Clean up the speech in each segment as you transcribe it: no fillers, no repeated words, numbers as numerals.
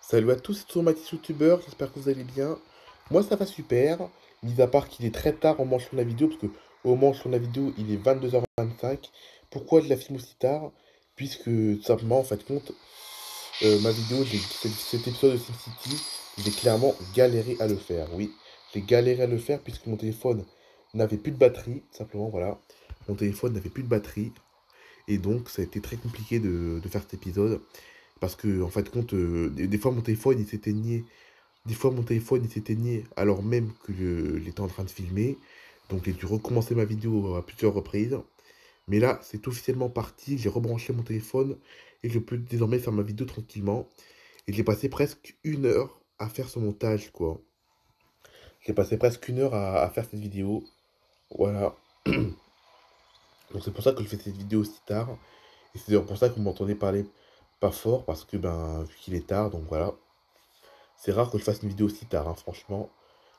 Salut à tous, c'est toujours Mathis YouTuber, j'espère que vous allez bien. Moi ça va super, mis à part qu'il est très tard en manchant la vidéo, parce que au moment où je tourne la vidéo, il est 22h25. Pourquoi je la filme aussi tard? Puisque tout simplement, en fait, compte, ma vidéo, cet épisode de SimCity, j'ai clairement galéré à le faire, oui. J'ai galéré à le faire puisque mon téléphone n'avait plus de batterie, tout simplement, voilà. Mon téléphone n'avait plus de batterie, et donc ça a été très compliqué de faire cet épisode. Parce que, en fait, compte, des fois mon téléphone il s'éteignait. Des fois mon téléphone il s'éteignait alors même que j'étais en train de filmer. Donc j'ai dû recommencer ma vidéo à plusieurs reprises. Mais là, c'est officiellement parti. J'ai rebranché mon téléphone et je peux désormais faire ma vidéo tranquillement. Et j'ai passé presque 1 heure à faire ce montage, quoi. J'ai passé presque 1 heure à faire cette vidéo. Voilà. Donc c'est pour ça que je fais cette vidéo aussi tard. Et c'est d'ailleurs pour ça que vous m'entendez parler pas fort. Parce que, ben, vu qu'il est tard, donc voilà. C'est rare que je fasse une vidéo aussi tard, hein, franchement.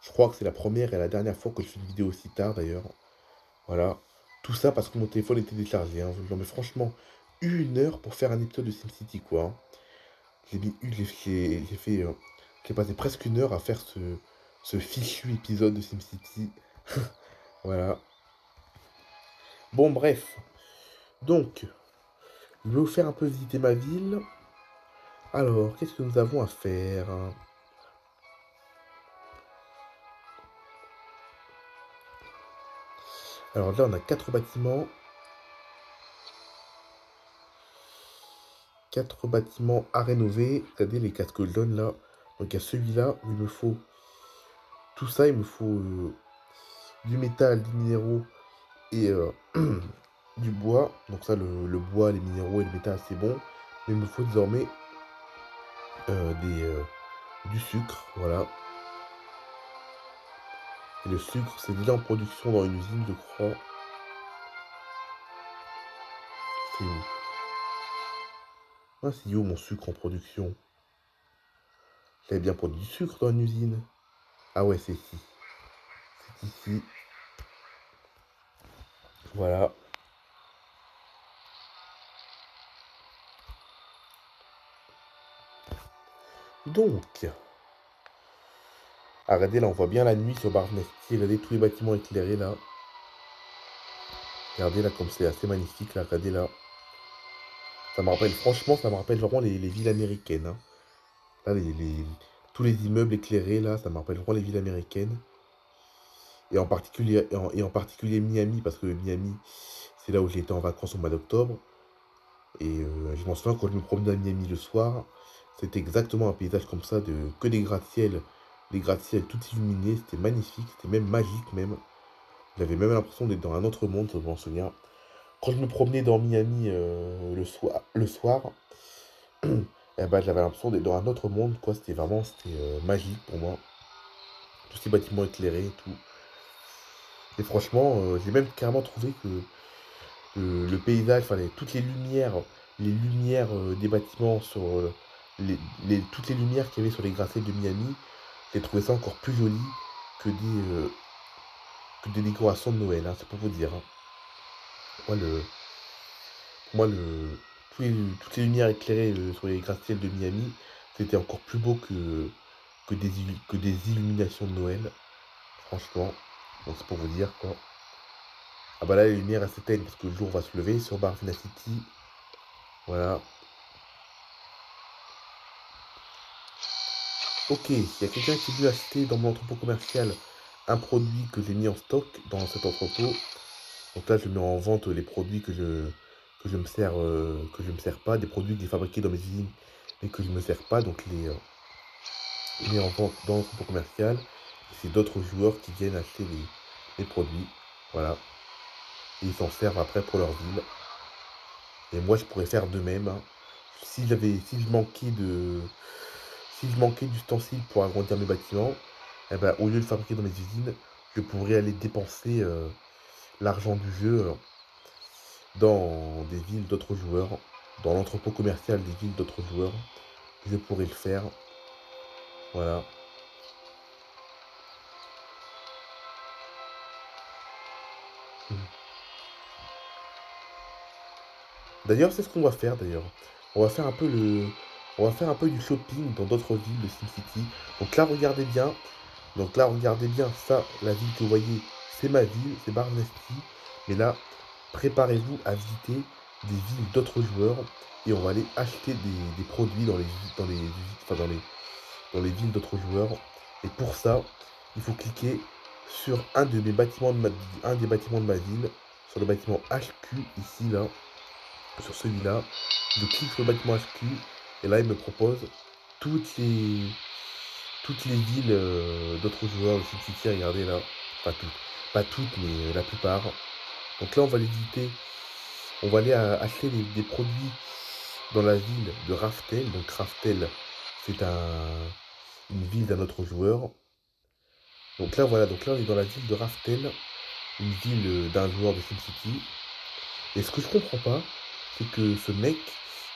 Je crois que c'est la première et la dernière fois que je fais une vidéo aussi tard, d'ailleurs. Voilà. Tout ça parce que mon téléphone était déchargé, hein. Non, mais franchement, 1 heure pour faire un épisode de SimCity, quoi, hein. J'ai mis une, j'ai fait, j'ai passé presque 1 heure à faire ce fichu épisode de SimCity. Voilà. Bon, bref. Donc, je vais vous faire un peu visiter ma ville. Alors, qu'est-ce que nous avons à faire? Alors là, on a 4 bâtiments. 4 bâtiments à rénover. Regardez les casques jaunes là. Donc il y a celui-là où il me faut tout ça. Il me faut du métal, des minéraux et du bois. Donc ça, le bois, les minéraux et le métal, c'est bon. Mais il me faut désormais du sucre. Voilà. Et le sucre, c'est déjà en production dans une usine, je crois. C'est où? Ah, c'est où mon sucre en production? J'avais bien produit du sucre dans une usine. Ah ouais, c'est ici. C'est ici. Voilà. Donc, ah, regardez là, on voit bien la nuit sur Barnesti. Regardez tous les bâtiments éclairés là. Regardez là, comme c'est assez magnifique là. Regardez là. Ça me rappelle, franchement, ça me rappelle vraiment les villes américaines, hein. Là, tous les immeubles éclairés là, ça me rappelle vraiment les villes américaines. Et en particulier Miami, parce que Miami, c'est là où j'ai été en vacances au mois d'octobre. Et je m'en souviens quand je me promenais à Miami le soir, c'était exactement un paysage comme ça, que des gratte-ciel. Les gratte-ciel tout illuminés, c'était magnifique, c'était même magique même. J'avais même l'impression d'être dans un autre monde, je m'en souviens. Quand je me promenais dans Miami le soir, eh ben, j'avais l'impression d'être dans un autre monde, quoi. C'était magique pour moi. Tous ces bâtiments éclairés et tout. Et franchement, j'ai même carrément trouvé que le paysage, enfin, toutes les lumières des bâtiments sur toutes les lumières qu'il y avait sur les gratte-ciels de Miami, j'ai trouvé ça encore plus joli que des décorations de Noël, hein, c'est pour vous dire, hein. Moi, toutes les lumières éclairées sur les gratte-ciels de Miami, c'était encore plus beau que des illuminations de Noël, franchement. Donc c'est pour vous dire quoi. Ah bah là, les lumières elles s'éteignent parce que le jour va se lever sur Barvina City. Voilà. Ok, il y a quelqu'un qui veut acheter dans mon entrepôt commercial un produit que j'ai mis en stock dans cet entrepôt. Donc là, je mets en vente les produits que je me sers pas, des produits que j'ai fabriqués dans mes usines mais que je ne me sers pas. Donc les mets en vente dans l'entrepôt commercial. Et c'est d'autres joueurs qui viennent acheter les produits. Voilà. Et ils s'en servent après pour leur ville. Et moi, je pourrais faire de même, hein. Si je manquais d'ustensiles pour agrandir mes bâtiments, eh ben, au lieu de le fabriquer dans mes usines, je pourrais aller dépenser l'argent du jeu dans des villes d'autres joueurs, dans l'entrepôt commercial des villes d'autres joueurs. Je pourrais le faire. Voilà. D'ailleurs, c'est ce qu'on va faire d'ailleurs. On va faire un peu le. on va faire un peu du shopping dans d'autres villes de SimCity. Donc là, regardez bien. Donc là, regardez bien, ça, la ville que vous voyez, c'est ma ville, c'est Barnasty. Mais là, préparez-vous à visiter des villes d'autres joueurs et on va aller acheter des produits enfin, dans les villes d'autres joueurs. Et pour ça, il faut cliquer sur un de mes bâtiments un des bâtiments de ma ville, sur le bâtiment HQ, ici, là, sur celui-là. Je clique sur le bâtiment HQ et là, il me propose toutes les, toutes les villes d'autres joueurs de SimCity. Regardez là, pas toutes, pas toutes, mais la plupart. Donc là, on va les visiter. On va aller acheter des produits dans la ville de Raftel. Donc Raftel, c'est une ville d'un autre joueur. Donc là, voilà, donc là, on est dans la ville de Raftel, une ville d'un joueur de SimCity. Et ce que je comprends pas, c'est que ce mec,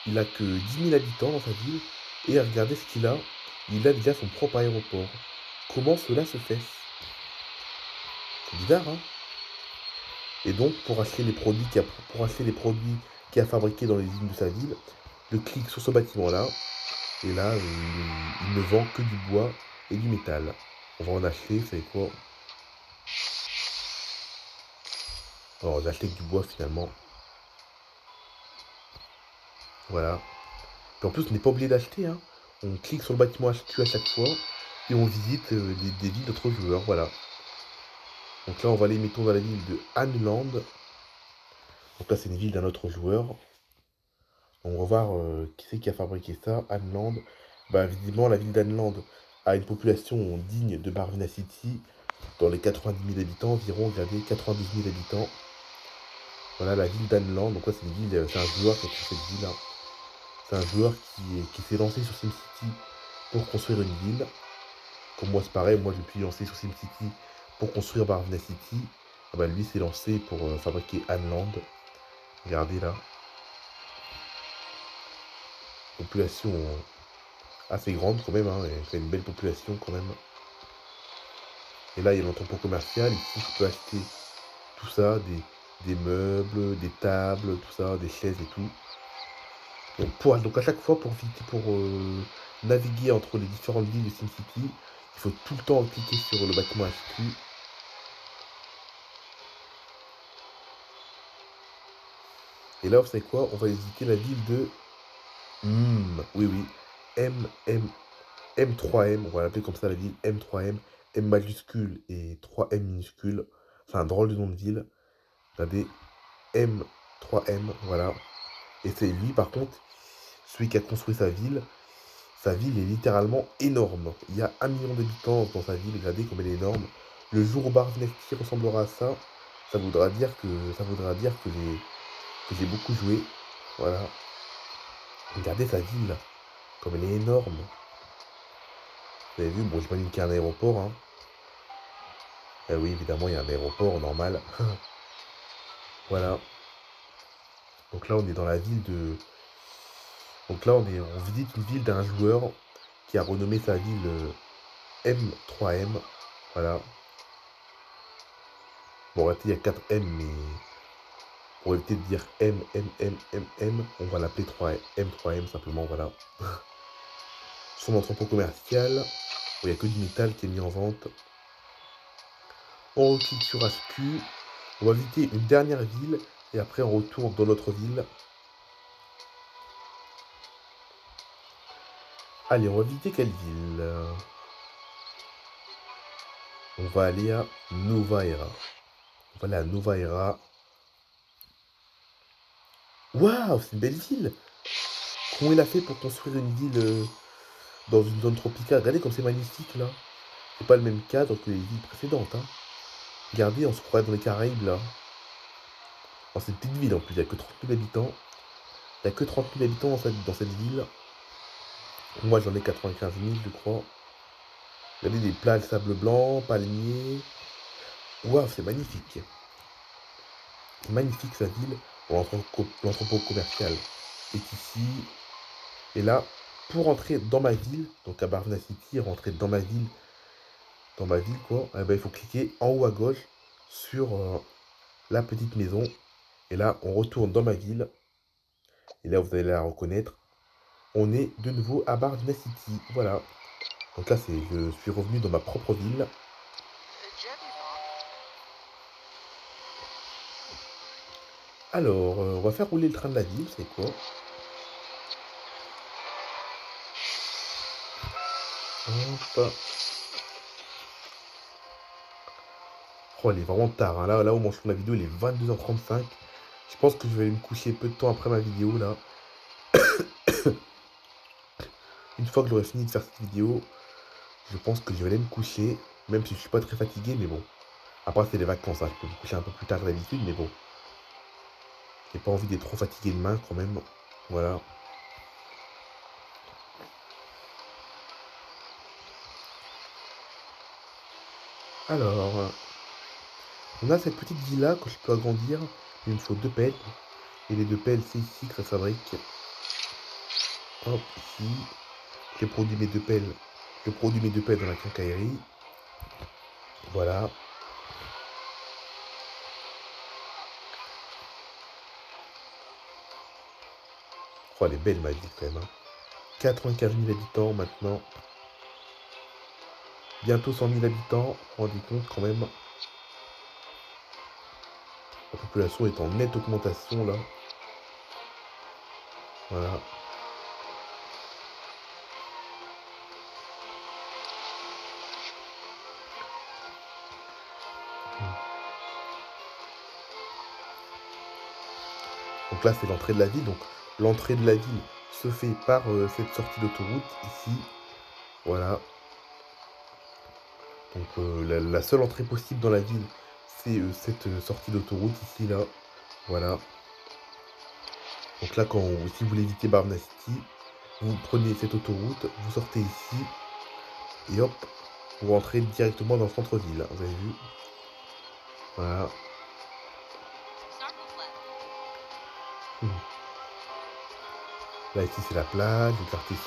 il a que 10 000 habitants dans sa ville. Et regardez ce qu'il a. Il a déjà son propre aéroport. Comment cela se fait? C'est bizarre, hein? Et donc, pour acheter les produits qu'il a fabriqués dans les usines de sa ville, je clique sur ce bâtiment-là. Et là, il ne vend que du bois et du métal. On va en acheter, vous savez quoi? Alors, j'ai acheté que du bois finalement. Voilà. Et en plus, on n'est pas obligé d'acheter, hein. On clique sur le bâtiment HQ à chaque fois et on visite des villes d'autres joueurs. Voilà. Donc là, on va aller, mettons, dans la ville de Hanland. Donc là, c'est une ville d'un autre joueur. On va voir qui c'est qui a fabriqué ça. Hanland. Bah, visiblement, la ville d'Hanland a une population digne de Barvina City. Dans les 90 000 habitants environ, regardez, 92 000 habitants. Voilà la ville d'Hanland. Donc là, c'est une ville, c'est un joueur qui a créé cette ville, hein. C'est un joueur qui s'est lancé sur SimCity pour construire une ville. Comme moi, c'est pareil. Moi, je me suis lancé sur SimCity pour construire Barvina City. Ah bah, lui s'est lancé pour fabriquer Hanland. Regardez là. Population assez grande quand même, hein. Il fait une belle population quand même. Et là, il y a l'entrepôt commercial. Ici, je peux acheter tout ça, des meubles, des tables, tout ça, des chaises et tout. Donc à chaque fois, pour naviguer entre les différentes villes de SimCity, il faut tout le temps cliquer sur le bâtiment HQ. Et là, vous savez quoi? On va visiter la ville de... oui, oui. M3M. On va l'appeler comme ça, la ville M3M. M majuscule et 3M minuscule. C'est un drôle de nom de ville. Regardez. M3M, voilà. Et c'est lui, par contre, celui qui a construit sa ville. Sa ville est littéralement énorme. Il y a 1 million d'habitants dans sa ville. Regardez comme elle est énorme. Le jour où Barnasty ressemblera à ça, ça voudra dire que j'ai beaucoup joué. Voilà. Regardez sa ville, là. Comme elle est énorme. Vous avez vu, bon, j'imagine qu'il y a un aéroport, hein. Eh oui, évidemment, il y a un aéroport, normal. Voilà. Donc là, on est dans la ville de... Donc là, on visite une ville d'un joueur qui a renommé sa ville M3M. Voilà. Bon, arrêtez, il y a 4 M, mais pour éviter de dire M, on va l'appeler M3M simplement, voilà. Son entrepôt commercial, où il n'y a que du métal qui est mis en vente. On reclique sur HQ. On va visiter une dernière ville et après on retourne dans notre ville. Allez, on va visiter quelle ville? On va aller à Novaera. On va aller à Novaera. Waouh, c'est une belle ville! Comment il a fait pour construire une ville dans une zone tropicale? Regardez comme c'est magnifique là. C'est pas le même cadre que les villes précédentes, hein. Regardez, on se croirait dans les Caraïbes là. Oh, c'est une petite ville en plus, il n'y a que 30 000 habitants. Il n'y a que 30 000 habitants dans cette ville. Moi j'en ai 95 000 je crois. Regardez des plages de sable blanc, palmiers. Waouh, c'est magnifique. Magnifique sa ville. Bon, l'entrepôt commercial est ici. Et là, pour entrer dans ma ville, donc à Barvina City, rentrer dans ma ville quoi, eh ben, il faut cliquer en haut à gauche sur la petite maison. Et là, on retourne dans ma ville. Et là, vous allez la reconnaître. on est de nouveau à Bardina City. Voilà. Donc là, je suis revenu dans ma propre ville. Alors, on va faire rouler le train de la ville, c'est quoi? Hop. Oh, il est vraiment tard, hein. Là, au moment où la vidéo, il est 22h35. Je pense que je vais aller me coucher peu de temps après ma vidéo, là. Une fois que j'aurai fini de faire cette vidéo, je pense que je vais aller me coucher. Même si je suis pas très fatigué, mais bon. Après, c'est les vacances, hein. Je peux me coucher un peu plus tard que d'habitude, mais bon. J'ai pas envie d'être trop fatigué demain, quand même. Voilà. Alors, on a cette petite ville-là que je peux agrandir. Il me faut 2 pelles. Et les 2 pelles, c'est ici que ça fabrique. Hop, ici. Je produis mes 2 pelles. Je produis mes 2 pelles dans la quincaillerie. Voilà. Oh, elle est belle ma ville quand même, hein. 95 000 habitants maintenant. Bientôt 100 000 habitants. Vous vous rendez compte quand même. La population est en nette augmentation là. Voilà. Donc là, c'est l'entrée de la ville. Donc l'entrée de la ville se fait par cette sortie d'autoroute ici. Voilà. Donc la seule entrée possible dans la ville, c'est cette sortie d'autoroute ici là. Voilà. Donc là, si vous voulez éviter Bardina City, vous prenez cette autoroute, vous sortez ici et hop, vous rentrez directement dans le centre-ville. Vous avez vu? Voilà. Là, ici, c'est la plage, le quartier,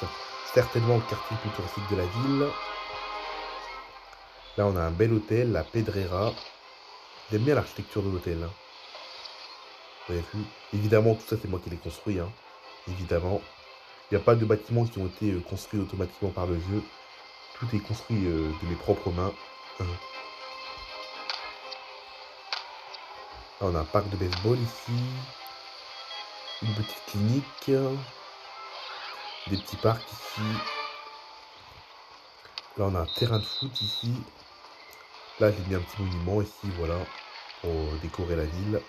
certainement le quartier le plus touristique de la ville. Là, on a un bel hôtel, la Pedrera. J'aime bien l'architecture de l'hôtel, hein. Vous avez vu? Évidemment, tout ça, c'est moi qui l'ai construit, hein. Évidemment. Il n'y a pas de bâtiments qui ont été construits automatiquement par le jeu. Tout est construit de mes propres mains. Là, on a un parc de baseball ici. Une petite clinique. Des petits parcs ici. Là, on a un terrain de foot ici. Là, j'ai mis un petit monument ici, voilà, pour décorer la ville.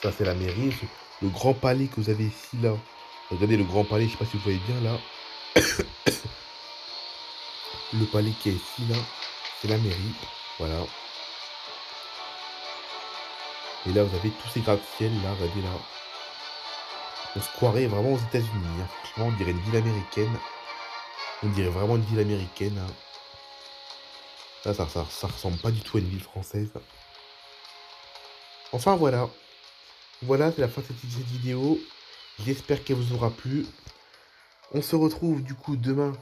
Ça, c'est la mairie. Le grand palais que vous avez ici, là. Regardez le grand palais, je sais pas si vous voyez bien, là. Le palais qui est ici, là, c'est la mairie. Voilà. Et là, vous avez tous ces gratte-ciel, là, regardez, là. On se croirait vraiment aux États-Unis, hein. Franchement, on dirait une ville américaine. On dirait vraiment une ville américaine, hein. Là, ça ressemble pas du tout à une ville française. Enfin, voilà. Voilà, c'est la fin de cette vidéo. J'espère qu'elle vous aura plu. On se retrouve du coup demain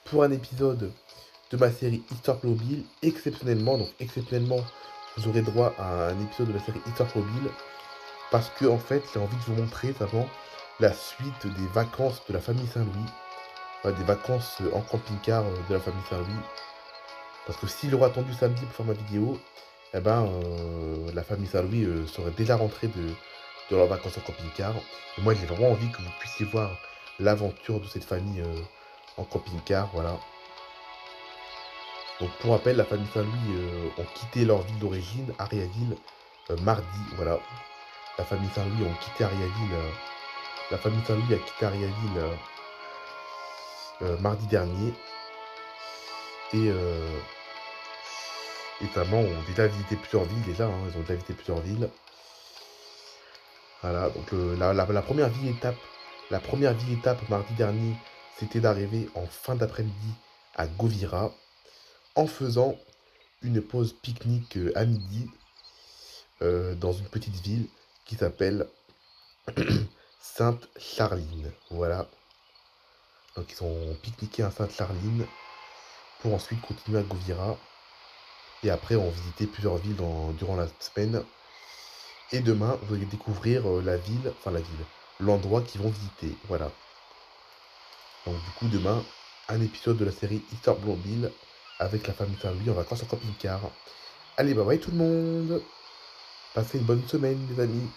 pour un épisode de ma série Histoire Mobile. Exceptionnellement, vous aurez droit à un épisode de la série Histoire Mobile. Parce que, en fait, j'ai envie de vous montrer avant la suite des vacances de la famille Saint-Louis. Enfin, des vacances en camping-car de la famille Saint-Louis. Parce que s'il aura attendu samedi pour faire ma vidéo, eh ben, la famille Saint-Louis serait déjà rentrée de leurs vacances en camping-car. Et moi, j'ai vraiment envie que vous puissiez voir l'aventure de cette famille en camping-car, voilà. Donc, pour rappel, la famille Saint-Louis ont quitté leur ville d'origine, Ariaville, mardi, voilà. La famille Saint-Louis ont quitté Ariaville, la famille Saint-Louis a quitté Ariaville mardi dernier. Et notamment ont déjà visité plusieurs villes déjà, hein, ils ont déjà visité plusieurs villes. Voilà, donc la première ville étape mardi dernier, c'était d'arriver en fin d'après-midi à Govira en faisant une pause pique-nique à midi dans une petite ville qui s'appelle Sainte-Charline. Voilà, donc ils ont pique-niqué à Sainte-Charline pour ensuite continuer à Govira. Et après, on visitait plusieurs villes durant la semaine. Et demain, vous allez découvrir l'endroit qu'ils vont visiter. Voilà. Donc du coup, demain, un épisode de la série Histoire Blondine avec la famille Saint-Louis en vacances en camping-car. Allez, bye bye tout le monde. Passez une bonne semaine, les amis.